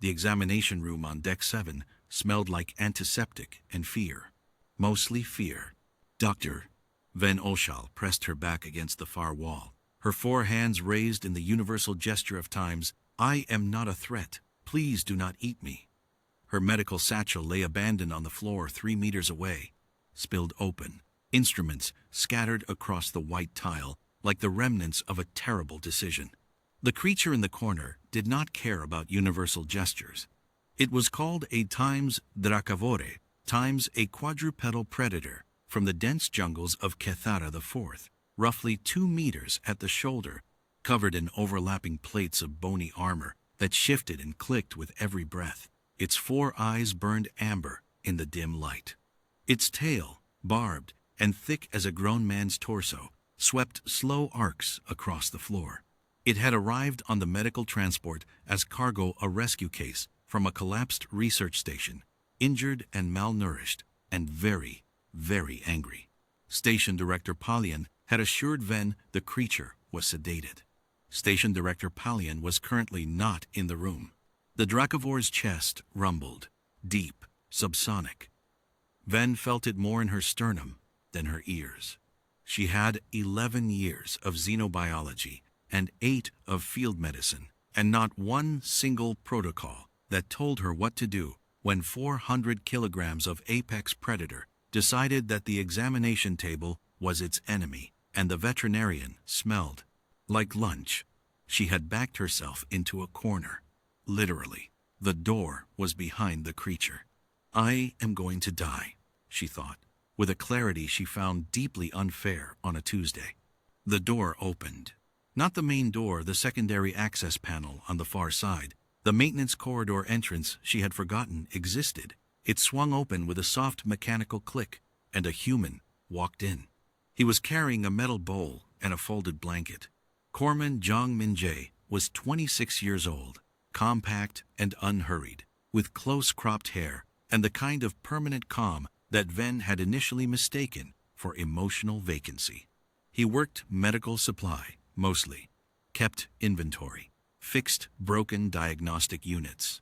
The examination room on Deck 7 smelled like antiseptic and fear. Mostly fear. Doctor. Van Oshal pressed her back against the far wall, her four hands raised in the universal gesture of times. I am not a threat. Please do not eat me. Her medical satchel lay abandoned on the floor 3 meters away, spilled open, instruments scattered across the white tile like the remnants of a terrible decision. The creature in the corner did not care about universal gestures. It was called a times dracavore, times a quadrupedal predator from the dense jungles of Kethara IV, roughly 2 meters at the shoulder, covered in overlapping plates of bony armor that shifted and clicked with every breath. Its 4 eyes burned amber in the dim light. Its tail, barbed and thick as a grown man's torso, swept slow arcs across the floor. It had arrived on the medical transport as cargo, a rescue case from a collapsed research station, injured and malnourished, and very, very angry. Station Director Palian had assured Ven the creature was sedated. Station Director Palian was currently not in the room. The Dracavore's chest rumbled, deep, subsonic. Ven felt it more in her sternum than her ears. She had 11 years of xenobiology and 8 of field medicine, and not one single protocol that told her what to do when 400 kilograms of apex predator decided that the examination table was its enemy, and the veterinarian smelled like lunch. She had backed herself into a corner. Literally, the door was behind the creature. I am going to die, she thought, with a clarity she found deeply unfair on a Tuesday. The door opened. Not the main door, the secondary access panel on the far side. The maintenance corridor entrance she had forgotten existed. It swung open with a soft mechanical click, and a human walked in. He was carrying a metal bowl and a folded blanket. Corman Zhang Minjie was 26 years old, compact and unhurried, with close-cropped hair and the kind of permanent calm that Ven had initially mistaken for emotional vacancy. He worked medical supply, mostly, kept inventory, fixed broken diagnostic units.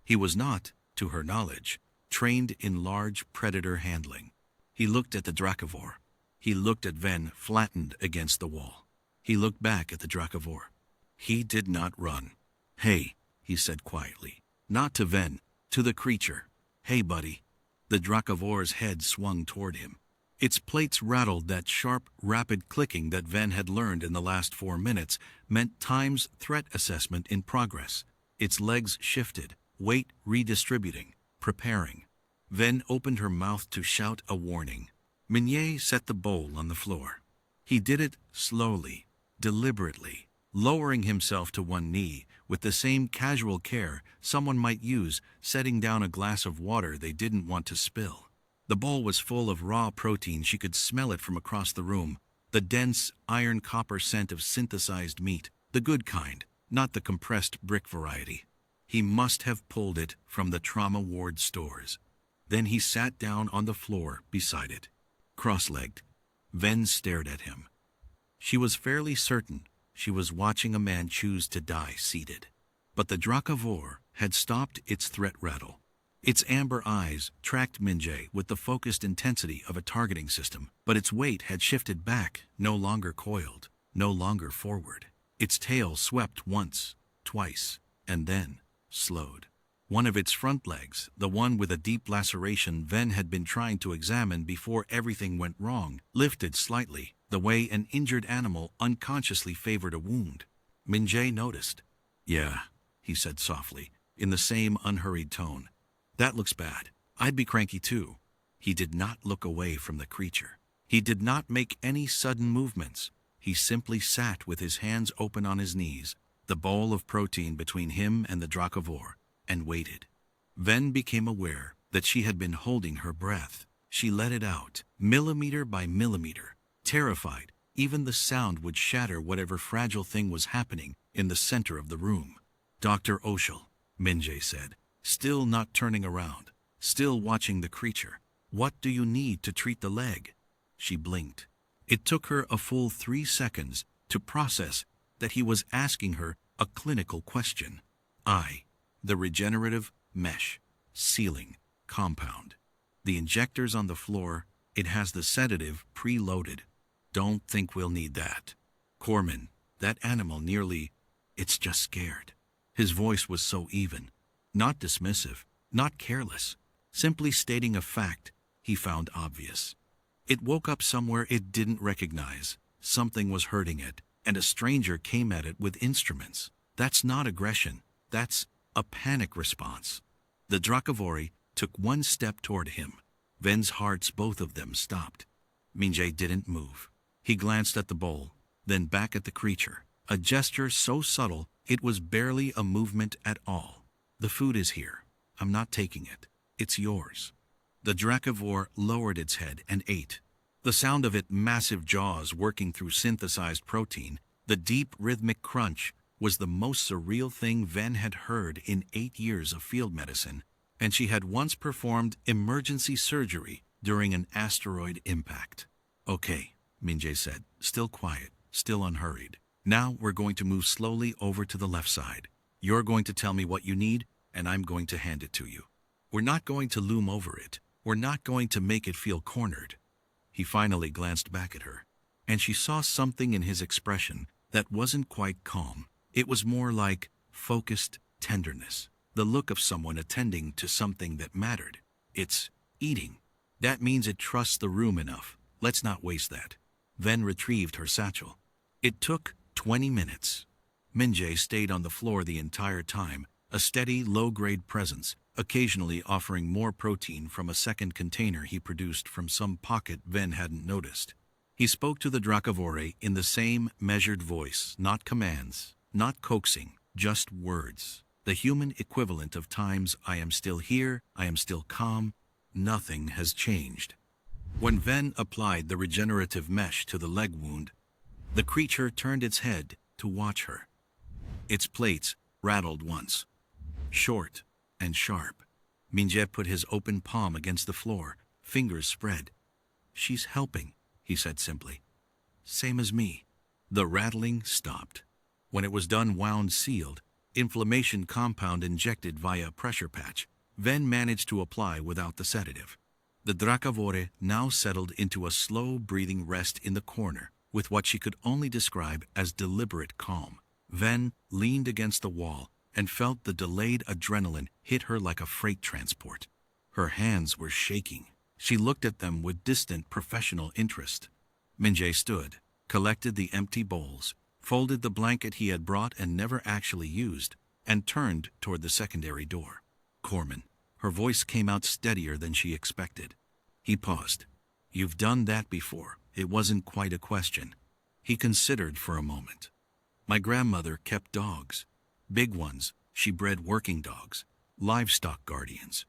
He was not, to her knowledge, trained in large predator handling. He looked at the Dracavore. He looked at Ven flattened against the wall. He looked back at the Dracavore. He did not run. Hey, he said quietly. Not to Ven, to the creature. Hey, buddy. The Dracavore's head swung toward him. Its plates rattled. That sharp, rapid clicking that Ven had learned in the last 4 minutes meant time's threat assessment in progress. Its legs shifted, weight redistributing, preparing. Ven opened her mouth to shout a warning. Minjie set the bowl on the floor. He did it slowly, deliberately, lowering himself to one knee with the same casual care someone might use setting down a glass of water they didn't want to spill. The bowl was full of raw protein. She could smell it from across the room, the dense iron-copper scent of synthesized meat, the good kind, not the compressed brick variety. He must have pulled it from the trauma ward stores. Then he sat down on the floor beside it, cross-legged. Ven stared at him. She was fairly certain she was watching a man choose to die seated. But the Dracavore had stopped its threat rattle. Its amber eyes tracked Minjie with the focused intensity of a targeting system, but its weight had shifted back, no longer coiled, no longer forward. Its tail swept once, twice, and then slowed. One of its front legs, the one with a deep laceration Ven had been trying to examine before everything went wrong, lifted slightly, the way an injured animal unconsciously favored a wound. Minjie noticed. Yeah, he said softly, in the same unhurried tone. That looks bad. I'd be cranky too. He did not look away from the creature. He did not make any sudden movements. He simply sat with his hands open on his knees, the bowl of protein between him and the Dracavore, and waited. Ven became aware that she had been holding her breath. She let it out, millimeter by millimeter. Terrified, even the sound would shatter whatever fragile thing was happening in the center of the room. Dr. Oshel, Minjie said, still not turning around, still watching the creature. What do you need to treat the leg? She blinked. It took her a full 3 seconds to process that he was asking her a clinical question. the regenerative mesh, sealing, compound. The injector's on the floor. It has the sedative preloaded. Don't think we'll need that. Corman, that animal nearly, it's just scared. His voice was so even. Not dismissive, not careless. Simply stating a fact he found obvious. It woke up somewhere it didn't recognize. Something was hurting it, and a stranger came at it with instruments. That's not aggression. That's a panic response. The Dracavori took one step toward him. Ven's hearts, both of them, stopped. Minjay didn't move. He glanced at the bowl, then back at the creature. A gesture so subtle it was barely a movement at all. The food is here. I'm not taking it. It's yours. The Dracavore lowered its head and ate. The sound of its massive jaws working through synthesized protein, the deep rhythmic crunch, was the most surreal thing Ven had heard in 8 years of field medicine, and she had once performed emergency surgery during an asteroid impact. Okay, Minjay said, still quiet, still unhurried. Now we're going to move slowly over to the left side. You're going to tell me what you need, and I'm going to hand it to you. We're not going to loom over it. We're not going to make it feel cornered. He finally glanced back at her, and she saw something in his expression that wasn't quite calm. It was more like focused tenderness, the look of someone attending to something that mattered. It's eating. That means it trusts the room enough. Let's not waste that. Ven retrieved her satchel. It took 20 minutes. Minjay stayed on the floor the entire time, a steady, low-grade presence, occasionally offering more protein from a second container he produced from some pocket Ven hadn't noticed. He spoke to the Dracavore in the same measured voice, not commands, not coaxing, just words. The human equivalent of times I am still here, I am still calm, nothing has changed. When Ven applied the regenerative mesh to the leg wound, the creature turned its head to watch her. Its plates rattled once, short and sharp. Minjay put his open palm against the floor, fingers spread. She's helping, he said simply. Same as me. The rattling stopped. When it was done, wound sealed, inflammation compound injected via pressure patch, Ven managed to apply without the sedative. The Dracavore now settled into a slow breathing rest in the corner, with what she could only describe as deliberate calm. Ven leaned against the wall and felt the delayed adrenaline hit her like a freight transport. Her hands were shaking. She looked at them with distant professional interest. Minjay stood, collected the empty bowls, folded the blanket he had brought and never actually used, and turned toward the secondary door. Corman. Her voice came out steadier than she expected. He paused. You've done that before. It wasn't quite a question. He considered for a moment. My grandmother kept dogs. Big ones. She bred working dogs. Livestock guardians.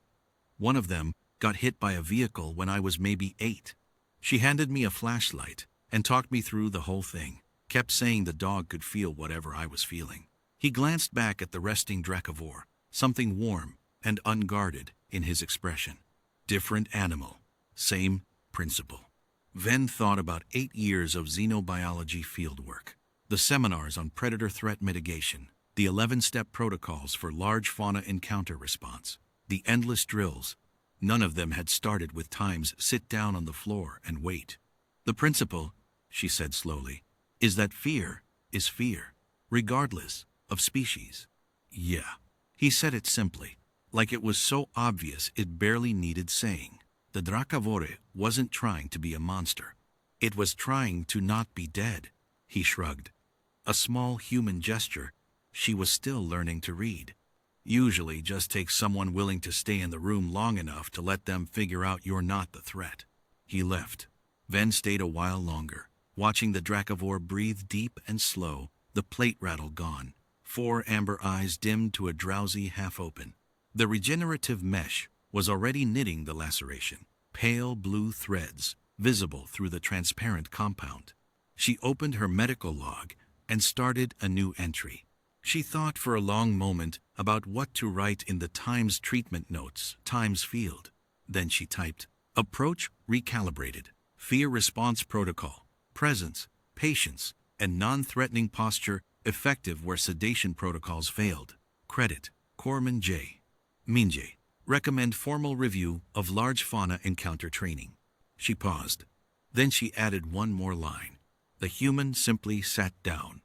One of them got hit by a vehicle when I was maybe 8. She handed me a flashlight and talked me through the whole thing. Kept saying the dog could feel whatever I was feeling. He glanced back at the resting Dracavore, something warm and unguarded in his expression. Different animal, same principle. Ven thought about 8 years of xenobiology fieldwork, the seminars on predator threat mitigation, the 11-step protocols for large fauna encounter response, the endless drills. None of them had started with times sit down on the floor and wait. The principle, she said slowly, is that fear is fear, regardless of species. Yeah. He said it simply, like it was so obvious it barely needed saying. The Dracavore wasn't trying to be a monster. It was trying to not be dead. He shrugged. A small human gesture she was still learning to read. Usually just takes someone willing to stay in the room long enough to let them figure out you're not the threat. He left. Ven stayed a while longer, watching the Dracavore breathe deep and slow, the plate rattle gone, 4 amber eyes dimmed to a drowsy half-open. The regenerative mesh was already knitting the laceration, pale blue threads visible through the transparent compound. She opened her medical log and started a new entry. She thought for a long moment about what to write in the Times treatment notes, Times field. Then she typed, approach recalibrated, fear response protocol, presence, patience, and non-threatening posture effective where sedation protocols failed. Credit, Corman J. Minje. Recommend formal review of large fauna encounter training. She paused. Then she added one more line. The human simply sat down.